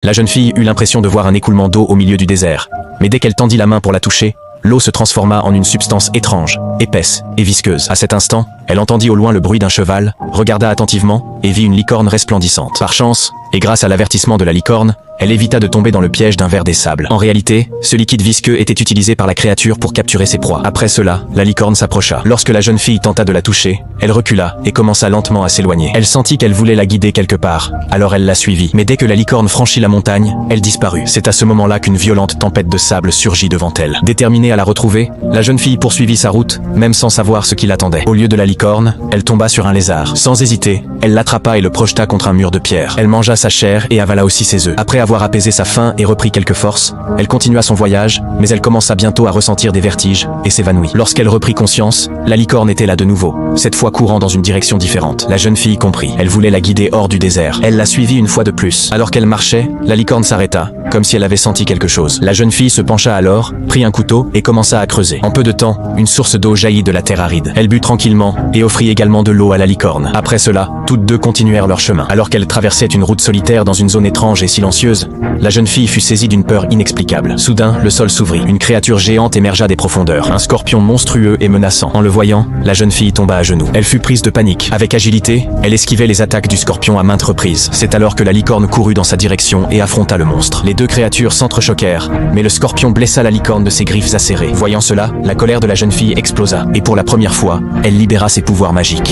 La jeune fille eut l'impression de voir un écoulement d'eau au milieu du désert. Mais dès qu'elle tendit la main pour la toucher, l'eau se transforma en une substance étrange, épaisse et visqueuse. À cet instant, elle entendit au loin le bruit d'un cheval, regarda attentivement et vit une licorne resplendissante. Par chance, et grâce à l'avertissement de la licorne, elle évita de tomber dans le piège d'un ver des sables. En réalité, ce liquide visqueux était utilisé par la créature pour capturer ses proies. Après cela, la licorne s'approcha. Lorsque la jeune fille tenta de la toucher, elle recula et commença lentement à s'éloigner. Elle sentit qu'elle voulait la guider quelque part, alors elle la suivit. Mais dès que la licorne franchit la montagne, elle disparut. C'est à ce moment-là qu'une violente tempête de sable surgit devant elle. Déterminée à la retrouver, la jeune fille poursuivit sa route, même sans savoir ce qui l'attendait. Au lieu de la licorne, elle tomba sur un lézard. Sans hésiter, elle l'attrapa et le projeta contre un mur de pierre. Elle mangea sa chair et avala aussi ses œufs. Après avoir apaisé sa faim et repris quelques forces, elle continua son voyage, mais elle commença bientôt à ressentir des vertiges et s'évanouit. Lorsqu'elle reprit conscience, la licorne était là de nouveau, cette fois courant dans une direction différente. La jeune fille comprit. Elle voulait la guider hors du désert. Elle la suivit une fois de plus. Alors qu'elle marchait, la licorne s'arrêta, comme si elle avait senti quelque chose. La jeune fille se pencha alors, prit un couteau et commença à creuser. En peu de temps, une source d'eau jaillit de la terre aride. Elle but tranquillement et offrit également de l'eau à la licorne. Après cela, toutes deux continuèrent leur chemin. Alors qu'elles traversaient une route solitaire dans une zone étrange et silencieuse, la jeune fille fut saisie d'une peur inexplicable. Soudain, le sol s'ouvrit. Une créature géante émergea des profondeurs. Un scorpion monstrueux et menaçant. En le voyant, la jeune fille tomba à genoux. Elle fut prise de panique. Avec agilité, elle esquivait les attaques du scorpion à maintes reprises. C'est alors que la licorne courut dans sa direction et affronta le monstre. Les deux créatures s'entrechoquèrent, mais le scorpion blessa la licorne de ses griffes acérées. Voyant cela, la colère de la jeune fille explosa, et pour la première fois, elle libéra ses pouvoirs magiques.